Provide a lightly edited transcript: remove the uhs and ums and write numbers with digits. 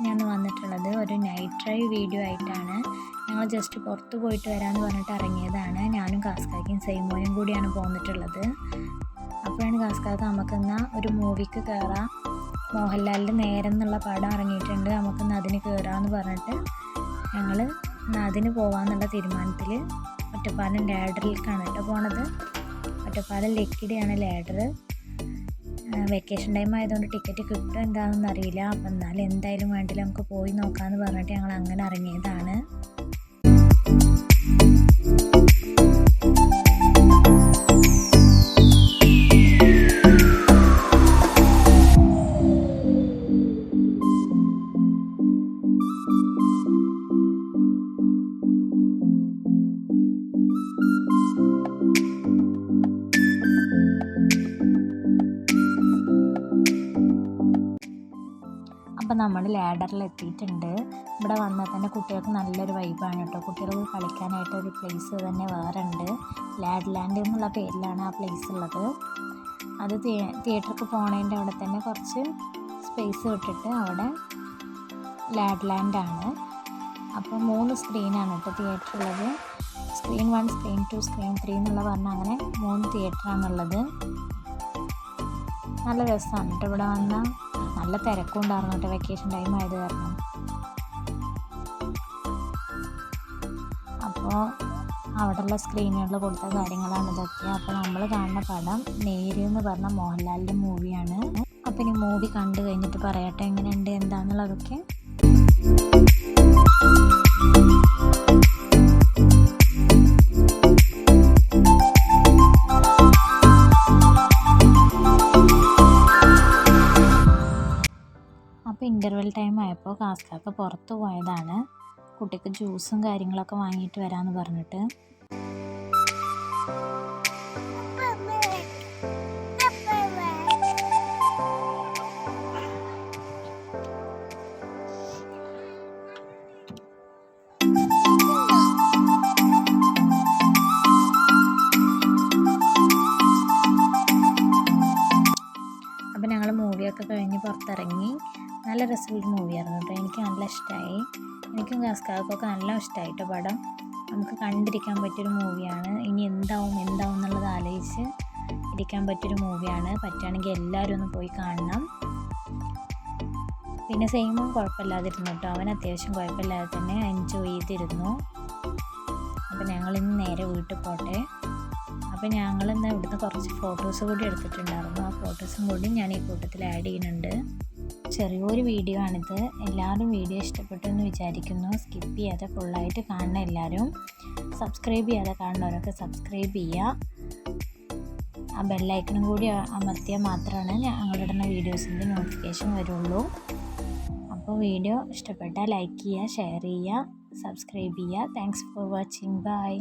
ഞാൻ വന്നിട്ടുള്ളത് ഒരു നൈറ്റ് ഡ്രൈവ് വീഡിയോ ആയിട്ടാണ്. ഞങ്ങൾ ജസ്റ്റ് പുറത്ത് പോയിട്ട് വരാമെന്ന് പറഞ്ഞിട്ട് ഇറങ്ങിയതാണ്. ഞാനും കാസ്കാക്കും സെയ്മോനും കൂടിയാണ് പോന്നിട്ടുള്ളത്. അപ്പോഴാണ് കാസ്കാക്ക നമുക്കെന്നാൽ ഒരു മൂവിക്ക് കയറാം, മോഹൻലാലിൻ്റെ നേരം എന്നുള്ള പടം ഇറങ്ങിയിട്ടുണ്ട്, നമുക്കെന്നാൽ അതിന് കയറാമെന്ന് പറഞ്ഞിട്ട് ഞങ്ങൾ അതിന് പോകാമെന്നുള്ള തീരുമാനത്തിൽ ഒറ്റപ്പാലം ലാഡറിലേക്കാണ് കേട്ടോ പോണത്. ഒറ്റപ്പാലം ലക്കിടിയാണ് ലാഡർ. വെക്കേഷൻ ടൈം ആയതുകൊണ്ട് ടിക്കറ്റ് കിട്ടും എന്താണെന്ന് അറിയില്ല. അപ്പം എന്നാലും എന്തായാലും വേണ്ടില്ല, നമുക്ക് പോയി നോക്കാമെന്ന് പറഞ്ഞിട്ട് ഞങ്ങൾ അങ്ങനെ ഇറങ്ങിയതാണ്. അപ്പോൾ നമ്മൾ ലാഡറിൽ എത്തിയിട്ടുണ്ട്. ഇവിടെ വന്നാൽ തന്നെ കുട്ടികൾക്ക് നല്ലൊരു വൈബാണ് കേട്ടോ. കുട്ടികൾക്ക് കളിക്കാനായിട്ട് ഒരു പ്ലേസ് തന്നെ വേറെ ഉണ്ട്. ലാഡ് ലാൻഡ് എന്നുള്ള പേരിലാണ് ആ പ്ലേസ് ഉള്ളത്. അത് തിയേറ്റർക്ക് പോണതിൻ്റെ അവിടെ തന്നെ കുറച്ച് സ്പേസ് വിട്ടിട്ട് അവിടെ ലാഡ് ലാൻഡാണ്. അപ്പോൾ 3 സ്ക്രീനാണ് കേട്ടോ തിയേറ്ററുള്ളത്. സ്ക്രീൻ 1, സ്ക്രീൻ 2, സ്ക്രീൻ 3 എന്നുള്ള പറഞ്ഞാൽ അങ്ങനെ 3 തിയേറ്ററാണുള്ളത്. നല്ല രസമാണ് കേട്ടോ. ഇവിടെ വന്നാൽ നല്ല തിരക്കും ഉണ്ടായിരുന്നു കേട്ടോ, വെക്കേഷൻ ടൈം ആയത് കാരണം. അപ്പോൾ അവിടെയുള്ള സ്ക്രീനുകളിൽ കൊടുത്ത കാര്യങ്ങളാണ് ഇതൊക്കെ. അപ്പോൾ നമ്മൾ കാണുന്ന പടം നേര് എന്ന് പറഞ്ഞ മോഹൻലാലിൻ്റെ മൂവിയാണ്. അപ്പോൾ ഇനി മൂവി കണ്ടു കഴിഞ്ഞിട്ട് പറയട്ടെ എങ്ങനെയുണ്ട് എന്താണെന്നുള്ളതൊക്കെ. അപ്പോൾ ഇൻ്റർവെൽ ടൈം ആയപ്പോൾ കാസ്കാക്ക പുറത്ത് പോയതാണ്, കുട്ടിക്ക് ജ്യൂസും കാര്യങ്ങളൊക്കെ വാങ്ങിയിട്ട് വരാമെന്ന് പറഞ്ഞിട്ട്. അപ്പോൾ ഞങ്ങൾ മൂവിയൊക്കെ കഴിഞ്ഞ് പുറത്തിറങ്ങി. നല്ല രസമുള്ള മൂവിയായിരുന്നു കേട്ടോ, എനിക്ക് നല്ല ഇഷ്ടമായി. എനിക്കും കാസ്കാക്കൊക്കെ നല്ല ഇഷ്ടമായിട്ടോ പടം. നമുക്ക് കണ്ടിരിക്കാൻ പറ്റിയൊരു മൂവിയാണ്. ഇനി എന്താവും എന്നുള്ളത് ആലോചിച്ച് ഇരിക്കാൻ പറ്റിയൊരു മൂവിയാണ്. പറ്റുകയാണെങ്കിൽ എല്ലാവരും ഒന്ന് പോയി കാണണം. പിന്നെ സെയിമും കുഴപ്പമില്ലാതിരുന്നു കേട്ടോ, അവൻ അത്യാവശ്യം കുഴപ്പമില്ലാതെ തന്നെ എൻജോയ് ചെയ്തിരുന്നു. അപ്പോൾ ഞങ്ങളിന്ന് നേരെ വീട്ടിൽ പോട്ടെ. അപ്പോൾ ഞങ്ങളിന്ന് ഇവിടുന്ന് കുറച്ച് ഫോട്ടോസ് കൂടി എടുത്തിട്ടുണ്ടായിരുന്നു. ആ ഫോട്ടോസും കൂടി ഞാൻ ഈ കൂട്ടത്തിൽ ആഡ് ചെയ്യുന്നുണ്ട്. ചെറിയൊരു വീഡിയോ ആണിത്. എല്ലാവരും വീഡിയോ ഇഷ്ടപ്പെട്ടു എന്ന് വിചാരിക്കുന്നു. സ്കിപ്പ് ചെയ്യാതെ ഫുള്ളായിട്ട് കാണണം എല്ലാവരും. സബ്സ്ക്രൈബ് ചെയ്യാതെ കാണുന്നവരൊക്കെ സബ്സ്ക്രൈബ് ചെയ്യുക. ആ ബെല്ലൈക്കണും കൂടി അമർത്തിയാൽ മാത്രമാണ് ഞങ്ങളിടുന്ന വീഡിയോസിൻ്റെ നോട്ടിഫിക്കേഷൻ വരുള്ളൂ. അപ്പോൾ വീഡിയോ ഇഷ്ടപ്പെട്ടാൽ ലൈക്ക് ചെയ്യുക, ഷെയർ ചെയ്യുക, സബ്സ്ക്രൈബ് ചെയ്യുക. Thanks for watching. ബൈ.